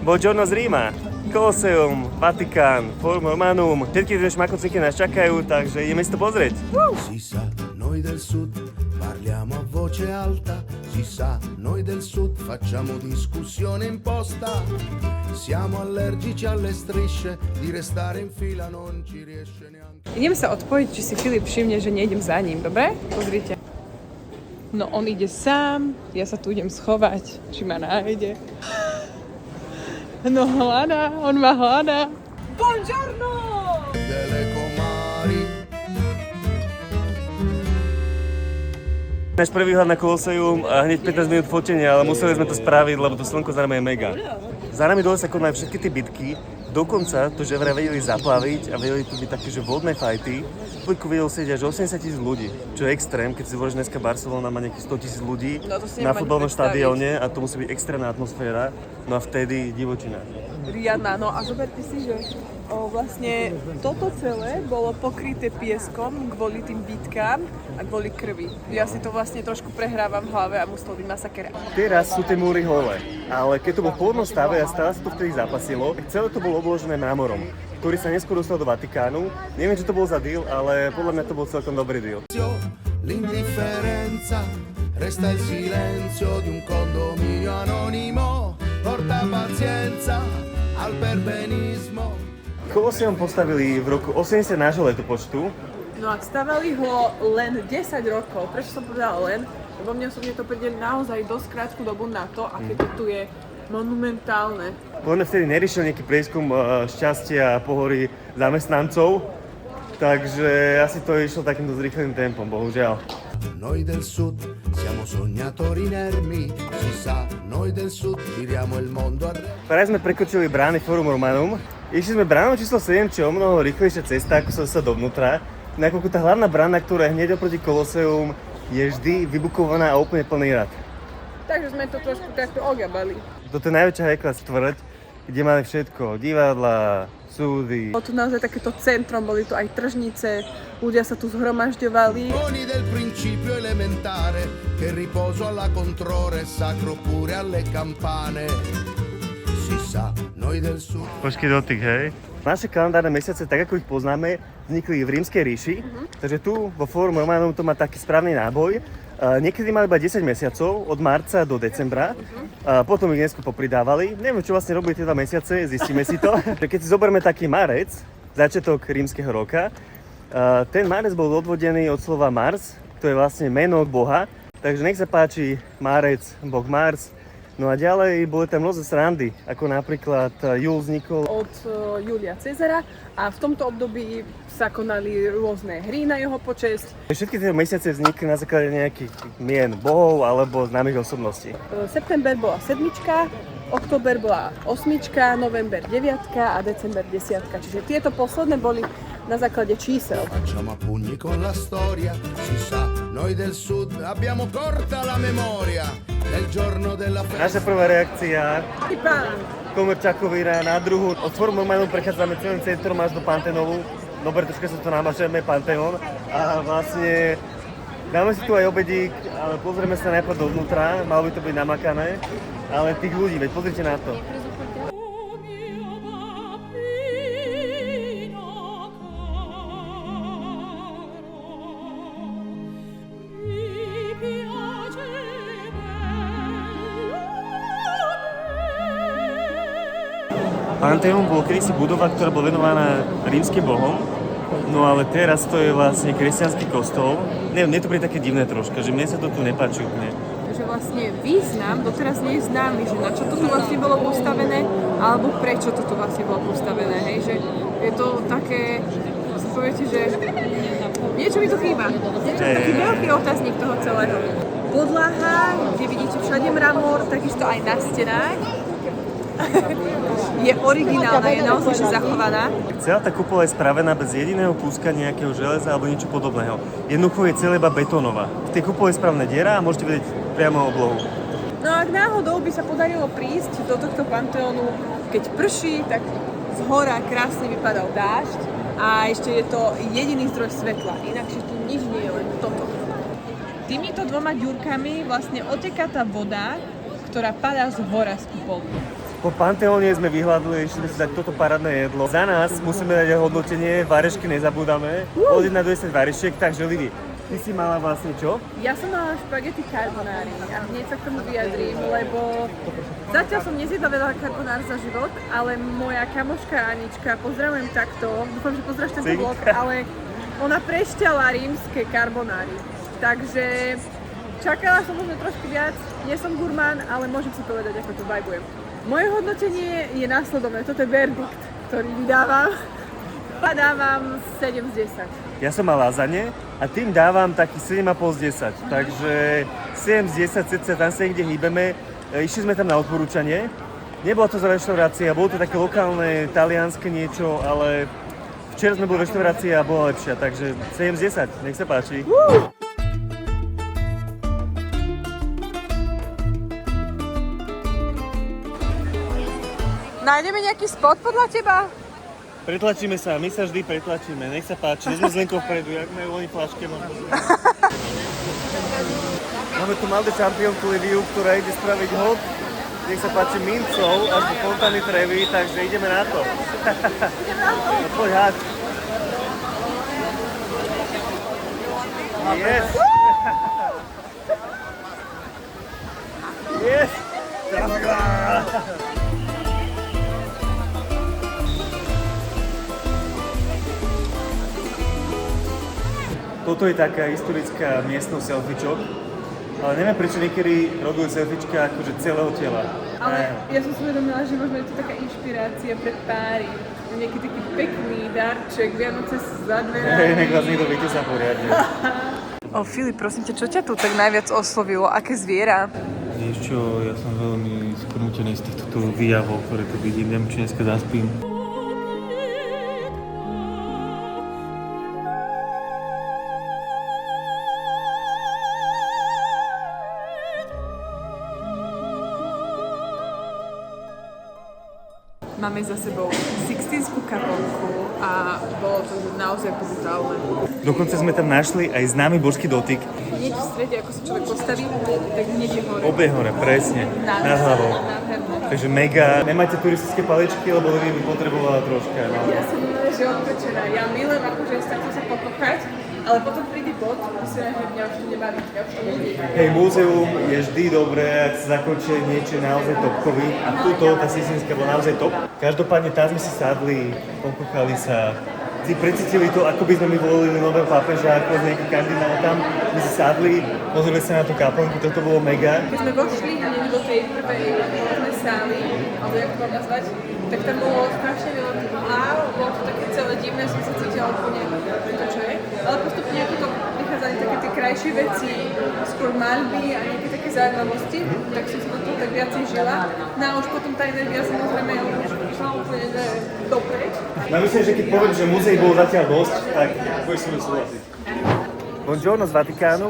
Buongiorno z Ríma. Colosseum, Vatikán, Forum Romanum. Všetky tie šmakocinky nás čakajú, takže ideme si to pozrieť. Si sa, noi del sud parliamo a voce alta. Si sa, noi del sud facciamo discussione imposta. Siamo allergici alle strisce, di restare in fila non ci riesce neanche. Idem sa odpojiť, či si Filip všimne, že nejdem za ním, dobre? Pozrite. No on ide sám, ja sa tu idem schovať, či ma nájde. No hľadá, on ma hľadá. Buongiorno! Delle comari. Náš prvý hľad na Colosseum a hneď 15 minút fotenia, ale museli sme to spraviť, lebo to slnko za nami je mega. Za nami dole sa konajú všetky tie bitky, dokonca to, že vraj vedeli zaplaviť a vedeli tu byť také, že vodné fajty. V publiku vedelo sedieť až 80 000 ľudí, čo je extrém, keď si zvoríš dneska Barcelona má nejakých 100 000 ľudí na futbalnom štadióne a to musí byť extrémna atmosféra, no a vtedy divočina. Riadna, no a zoberte si, že vlastne toto celé bolo pokryté pieskom kvôli tým bitkám a kvôli krvi. Ja si to vlastne trošku prehrávam v hlave a musel byť masaker. Teraz sú tie múry holé, ale keď to bol v pôvodnom stave a stále sa to vtedy zapasilo, celé to bolo obložené mramorom, ktorý sa neskôr dostal do Vatikánu. Neviem, čo to bol za deal, ale podľa mňa to bol celkom dobrý deal. L'indifferenza resta il silenzio di un condominio anonimo. Porta pazienza al perbenismo. Colosseum postavili v roku 80 nášho letopočtu. No a stavali ho len 10 rokov. Prečo som povedala len? Lebo mne osobne to príde naozaj dosť krátku dobu na to, aké to tu je monumentálne. Podľa vtedy neriešil nejaký prieskum šťastia a pohory zamestnancov, takže asi to išlo takýmto zrýchleným tempom, bohužiaľ. Noi del sud siamo sognatori inermi, si sa, noi del sud giriamo il mondo a... Práve sme prekočili brány Forum Romanum. Išli sme bránou číslo 7, čo je o mnoho rýchlejšia cesta, ako sa dovnútra. Nakoľko tá hlavná brána, ktorá je hneď oproti Colosseum, je vždy vybukovaná a úplne plný rad. Takže sme to trošku takto ogabali. Toto je najväčšia hekla štvrť, kde máme všetko. Divadlá, súdy. Bolo tu naozaj takéto centrum, boli tu aj tržnice, ľudia sa tu zhromažďovali. Buoni del principio elementare, che riposo alla controre è sacro pure alle campane. Si sa, noi del sud... Počkej dotyk, hej. Naše kalendárne mesiace, tak ako ich poznáme, vznikli v Rímskej ríši. Takže tu vo Forum Romanum to má taký správny náboj. Niekedy mali iba 10 mesiacov, od marca do decembra. Potom ich dnesko popridávali. Neviem, čo vlastne robili tie 2 mesiace, zistíme si to. Keď si zoberieme taký marec, začiatok rímskeho roka, ten marec bol odvodený od slova Mars, to je vlastne meno Boha. Takže nech sa páči Marec, Boh Mars. No a ďalej boli tam rôzne srandy, ako napríklad júl vznikol od Julia Cezara a v tomto období sa konali rôzne hry na jeho počesť. Všetky tie mesiace vznikli na základe nejakých mien bohov alebo známych osobností. September bola 7, október bola 8, november 9 a december 10. Čiže tieto posledné boli na základe čísel. Facciamo a pugni con la storia, si sa, noi del sud abbiamo corta la memoria. Nel giorno della festa. Naša prvá reakcia, Pán. Komerčakovíra, na druhú. Od Forum Romanum prechádzame celým centrom až do Pantéonu. Dobre, troška sa to namažeme, Pantéon. A vlastne dáme si tu aj obedík, ale pozrieme sa najprv dovnútra, malo by to byť namakané. Ale tých ľudí, veď pozrite na to. Pantéon bol kedysi budova, ktorá bola venovaná rímskym bohom, no ale teraz to je vlastne kresťanský kostol. Neviem, mne to príde také divné troška, že mne sa to tu nepáči úplne. Takže vlastne význam doteraz nie je známy, že na čo to tu vlastne bolo postavené, alebo prečo to tu vlastne bolo postavené, hej, že je to také, si poviete, že niečo mi tu chýba. Niečo taký veľký otáznik toho celého. Podlaha, kde vidíte všade mramor, takisto aj na stenách. Je originálna, je naozaj zachovaná. Celá tá kupola je spravená bez jediného kúska nejakého železa alebo niečo podobného. Jednoducho je celá iba betónová. V tej kupole je správna diera a môžete vidieť priamo oblohu. No a ak náhodou by sa podarilo prísť do tohto Pantéonu, keď prší, tak z hora krásne vypadal dážď a ešte je to jediný zdroj svetla. Inakšie tu nič nie je, len toto. Týmito 2 ďurkami vlastne oteká tá voda, ktorá padá z hora z kupolu. Po Panteóne sme vyhľadli, ešte sme si dať toto parádne jedlo. Za nás musíme dať hodnotenie, varešky nezabúdame. Od 1 do 10 varešiek, takže Livi, ty si mala vlastne čo? Ja som mala špagety carbonari a hneď sa k tomu vyjadrím, lebo zatiaľ som nezjedla veľa carbonár za život, ale moja kamoška Anička, pozdravujem takto, dúfam, že pozdravíš tento vlog, ale ona prešťala rímske carbonári. Takže čakala som možno trošku viac, nie som gurmán, ale môžem si povedať, ako to vajbujem. Moje hodnotenie je následovné, toto je verdikt, ktorý vydávam. Dávam 7 z 10. Ja som mal lazane a tým dávam taký 7,5 z 10. Takže 7 z 10, cca tam sa niekde hýbeme. Išli sme tam na odporúčanie. Nebola to za reštaurácia, bolo to také lokálne, talianske niečo, ale včera sme boli v reštaurácii a bola lepšia, takže 7 z 10, nech sa páči. Nájdeme nejaký spot podľa teba? Pretlačíme sa, my sa vždy pretlačíme, nech sa páči, sme s Lenkou vpredu, jak majú oni flaške. Máme tu Malde čampionku Liviu, ktorá ide spraviť hod, nech sa páči, mincov až do Fontány Trevi, takže ideme na to. No, poď háč. Yes! Yes! Trafila! Toto je taká historická miestnosť selfiečok, ale neviem prečo niekedy robujú selfiečka akože celého tela. Ale ja som si uvedomila, že možno je to taká inšpirácia pre páry. Nejaký taký pekný darček, Vianoce za dverami. Nech vás niekto vytesá poriadne. Filip, prosím ťa, čo ťa tu tak najviac oslovilo? Aké zviera? Vieš čo, ja som veľmi skrútený z týchto výjavov, ktoré tu vidím, neviem, či dneska zaspím. Máme za sebou Sixtinskú kaplnku a bolo to naozaj brutálne. Dokonca sme tam našli aj známy božský dotyk. Hneď v strede, ako sa človek postaví, tak hneď je hore. Obe hore, presne, nad hlavou. Nádherné. Takže mega. Nemáte turistické palečky, lebo Livia by potrebovala troška. No. Ja som že odpečená. Ja milujem akože takto sa pokochať, ale potom príde bod, myslím, že mňa už to nebaví. Ja už to ľudí. Hej, múzeum je vždy dobré, ak sa zakončí niečo naozaj topkový. A tuto, tá Sixtinská bola naozaj top. Každopádne tam sme si sadli, pokochali sa. Si precítili to, ako by sme my volili nového pápeža, ako nejaký kandidát tam. My si sadli, pozreli sa na tú kaplnku, toto bolo mega. Keď sme vošli hneď do tej prvej hlavnej sály, alebo jak to mám nazvať, tak tam bolo strašne veľa tých hlav, bolo to také celé divné, som sa cítila úplne to, čo je. Ale postupne ako to prichádzali také tie krajšie veci, skôr maľby a nejaké také zaujímavosti, tak som sa do toho tak viacej žila. No a už potom tá energia samozrejme už išla úplne dopreč. No myslím, že keď poviem, že múzeí bolo zatiaľ dosť, tak budeš si môcť súhlasiť. Buongiorno z Vatikánu.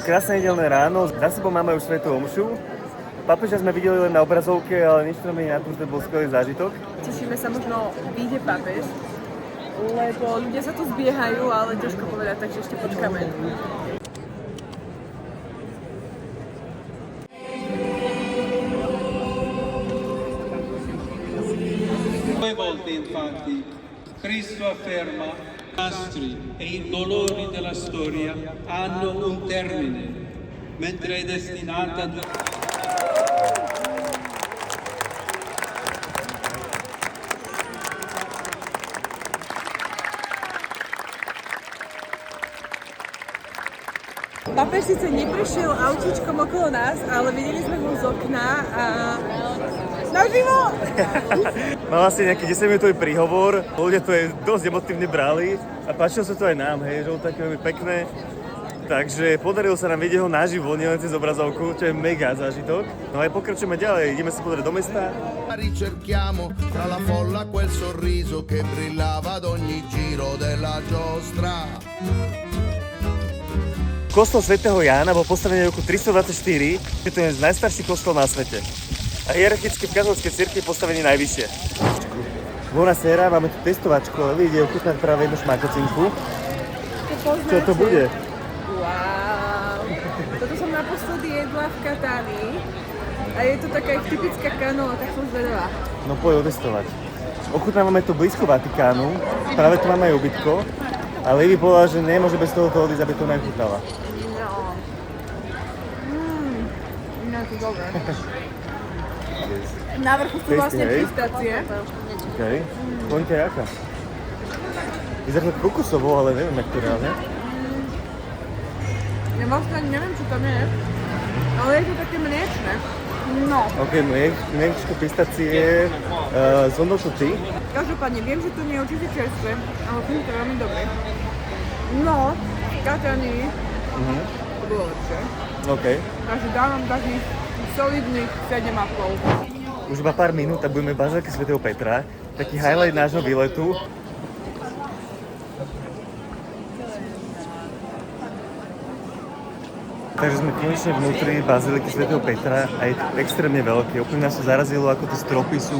Krásne nedeľné ráno. Za sebou máme už svätú omšu. Pápeža sme videli len na obrazovke, ale nič to nemení na tom, že to bol skvelý zážitok. Tešíme sa možno vyjde pápež, lebo ľudia sa tu zbiehajú, ale ťažko povedať, takže ešte počkáme. Due volte infatti Cristo afferma i nastri e i dolori della storia hanno un termine, mentre è destinata a Pápež síce neprešiel autíčkom okolo nás, ale videli sme ho z okna a naživo! Mal asi nejaký 10-minútový príhovor, ľudia to je dosť emotívne brali a páčilo sa to aj nám, hej, že bolo také veľmi pekné. Takže podarilo sa nám vidieť ho naživo, nielen cez obrazovku, čo je mega zážitok. No aj pokračujeme ďalej, ideme sa pozrieť do mesta. Ricerchiamo tra la folla quel sorriso che brillava ad ogni giro della giostra. Kostol svätého Jána bol postavený v roku 324, je to je najstarší kostol na svete. A hierarchicky v katolíckej cirkvi postavený najvyššie. Buona sera, máme tu testovačku, ale ide ochutnať práve jednu šmakocinku. Čo to bude? Wow! Toto som naposledy jedla v Katánii. A je to taká typická kanola, tak som zvedavá. No poď otestovať. Ochutnávame to blízko Vatikánu, práve tu máme aj ubytko, ale Evi povedala, že nemôže bez toho odísť, aby to nechutnala. No. No to dobré. Yes. Na vrchu sú vlastne Hej. pistácie. Okay. Voňka je aká? Vyzerá to kokosovo, ale neviem, jak to reálne. Ja vlastne ani neviem, čo tam je, ale je to také mliečne. No. Ok, mliečko, pistácie, zvonil to ty. Každopádne, viem, že to nie je určite čerstvé, ale funguje to veľmi dobre. No, Katani, to bolo lepšie. OK. Takže dávam takých solidných 7,5. Už iba pár minút a budeme v bazilike svätého Petra. Taký highlight nášho výletu. Takže sme konečne vnútri baziliky svätého Petra a je to extrémne veľké. Úplne nás to zarazilo, ako tie stropy sú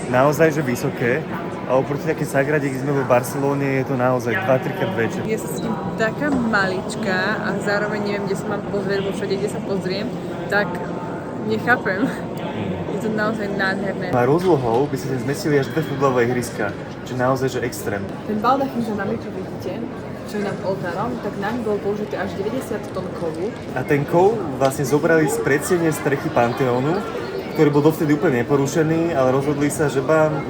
naozaj že vysoké. A oproti také Sagrade, kde sme v Barcelóne, je to naozaj 2-3 krát väčšie. Ja sa cítim taká maličká a zároveň neviem, kde sa mám pozrieť, bo všade, kde sa pozriem, tak nechápem. Je to naozaj nádherné. A rozlohou by sa sem zmestili až 2 futbalové ihriska, čo je naozaj že extrém. Ten baldachín za nami, čo vidíte, čo je nad oltárom, tak naň bol použitý až 90 tón kovu. A ten kov vlastne zobrali z predsiednej strechy Panteónu, ktorý bol dovtedy úplne neporušený, ale rozhodli sa, že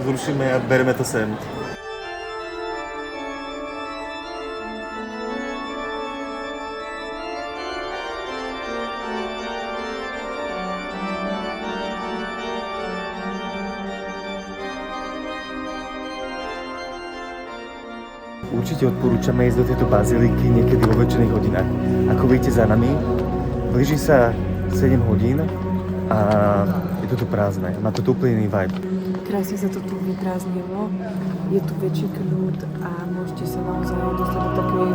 zrušíme a bereme to sem. Určite odporúčame ísť do tejto baziliky niekedy vo večerných hodinách. Ako vidíte za nami, blíži sa 7 hodín a je to tu prázdne. Má to tu úplne iný vibe. Krásne sa to tu vyprázdnilo, je tu väčší kľud a môžete sa naozaj dostať do takej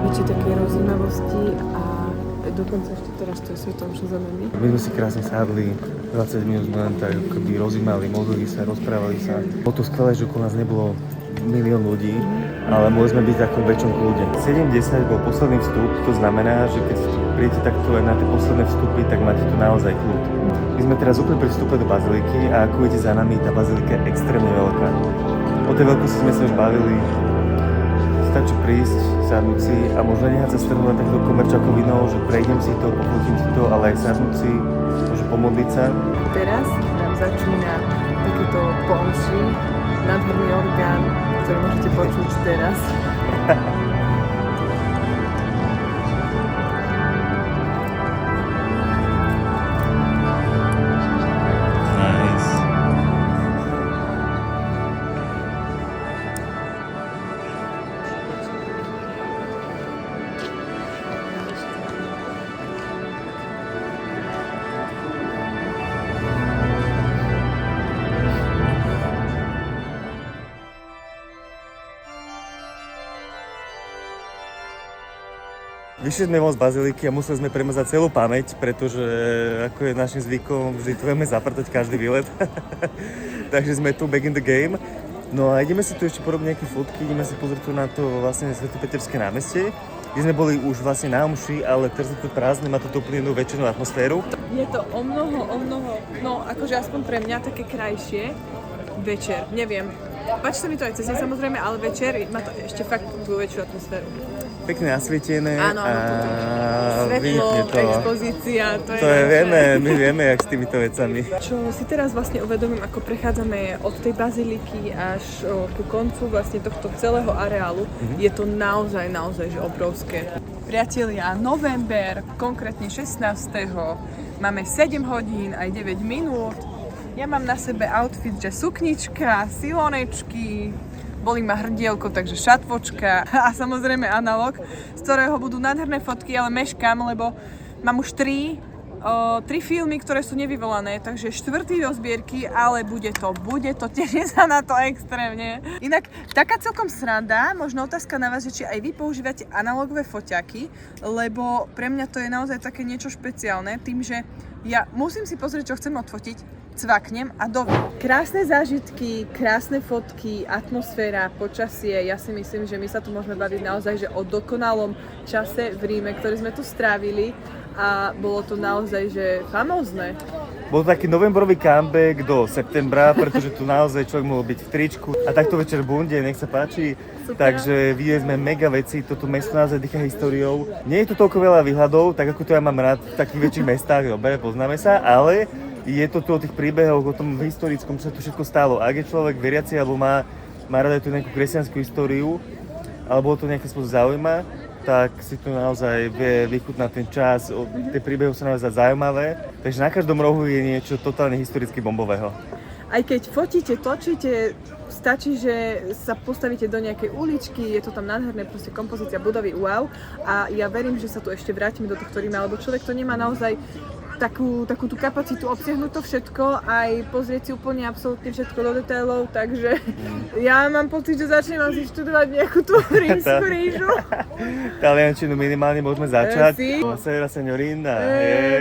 väčšej takej rozímavosti a dokonca ešte teraz to je svetom, čo za nami. My sme si krásne sadli, 20 minút sme len tak akoby rozímali, modlili sa, rozprávali sa. Bolo to skvelé, že okolo nás nebolo milión ľudí, ale mohli sme byť v takom väčšom kľude. 7:10 bol posledný vstup, to znamená, že keď príjete takto len na tie posledné vstupy, tak máte tu naozaj kľud. My sme teraz úplne pri vstupe do baziliky a ako vidíte za nami, tá bazilika je extrémne veľká. O tej veľkosti sme sa už bavili. Stačí prísť, sadnúť si a možno nehať sa strhnúť takto komerčakovinou, že prejdem si to, pofotím si to, ale aj sadnúť si, môže pomodliť sa. Teraz nám začína takéto pomši, nádherný orgán, ktorý môžete počuť teraz. Nice. Vyšli sme von z baziliky a museli sme premazať celú pamäť, pretože ako je našim zvykom, vždy tu vieme zaprtať každý výlet. Takže sme tu back in the game. No a ideme si tu ešte porobiť nejaké fotky, ideme si pozrieť tu na to vlastne Svetopeterské námestie, kde sme boli už vlastne na omši, ale teraz je to prázdne, má to úplne inú večernú atmosféru. Je to o mnoho, no akože aspoň pre mňa také krajšie večer, neviem. Páči sa mi to aj cez deň samozrejme, ale večer má to ešte fakt tú väčšiu atmosféru. Pekne nasvietené Áno, a svetlo, vynikne to. expozícia, to je Vieme, my vieme, jak s týmito vecami. Čo si teraz vlastne uvedomím, ako prechádzame od tej baziliky až ku koncu vlastne tohto celého areálu, je to naozaj, že obrovské. Priatelia, november, konkrétne 16. Máme 7 hodín aj 9 minút. Ja mám na sebe outfit, že suknička, silonečky, bolí ma hrdielko, takže šatvočka a samozrejme analog, z ktorého budú nádherné fotky, ale meškám, lebo mám už 3 filmy, ktoré sú nevyvolané, takže 4. do zbierky, ale bude to, teším sa na to extrémne. Inak taká celkom sranda, možno otázka na vás, že či aj vy používate analogové foťaky, lebo pre mňa to je naozaj také niečo špeciálne, tým, že ja musím si pozrieť, čo chcem odfotiť, cvaknem a Krásne zážitky, krásne fotky, atmosféra, počasie. Ja si myslím, že my sa tu môžeme baviť naozaj že o dokonalom čase v Ríme, ktorý sme tu strávili a bolo to naozaj že famózne. Bol to taký novembrový comeback do septembra, pretože tu naozaj človek mohol byť v tričku a takto večer v bunde, nech sa páči. Takže videli sme mega veci, toto mesto naozaj dýcha históriou. Nie je tu toľko veľa výhľadov, tak ako to ja mám rád v takých väčších mestách, dobre, poznáme sa, ale je to tu o tých príbehoch, o tom historickom, čo sa tu všetko stalo. Ak je človek veriaci alebo má rada tú nejakú kresťanskú históriu, alebo to nejaký spôsob zaujíma, tak si tu naozaj vie vychutnať ten čas, tie príbehy sú naozaj zaujímavé, takže na každom rohu je niečo totálne historicky bombového. Aj keď fotíte, točíte, stačí, že sa postavíte do nejakej uličky, je to tam nádherné, proste kompozícia budovy, wow. A ja verím, že sa tu ešte vrátime do tohto Ríma, lebo človek to nemá naozaj takú tú kapacitu obsiahnuť to všetko, aj pozrieť si úplne absolútne všetko do detailov, takže ja mám pocit, že začnem asi študovať nejakú tú rímsku rížu. Taliančinu minimálne môžeme začať. Sì. Buonasera, signorina.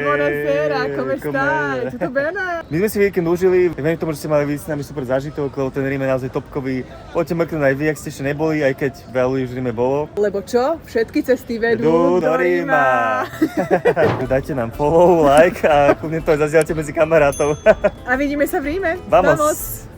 Buonasera, come com'è? stai? Tutto bene? My sme si víkend užili, verím tomu, že ste mali s nami super zážitok, lebo ten Rím je naozaj topkový. Poďte mrknúť aj vy, ak ste ešte neboli, aj keď veľa ľudí už v Ríme bolo. Lebo čo? Všetky cesty vedú do Ríma. Dajte nám follow, like a kľudne to aj zazdieľte medzi kamarátov. A vidíme sa v Ríme. Vamos!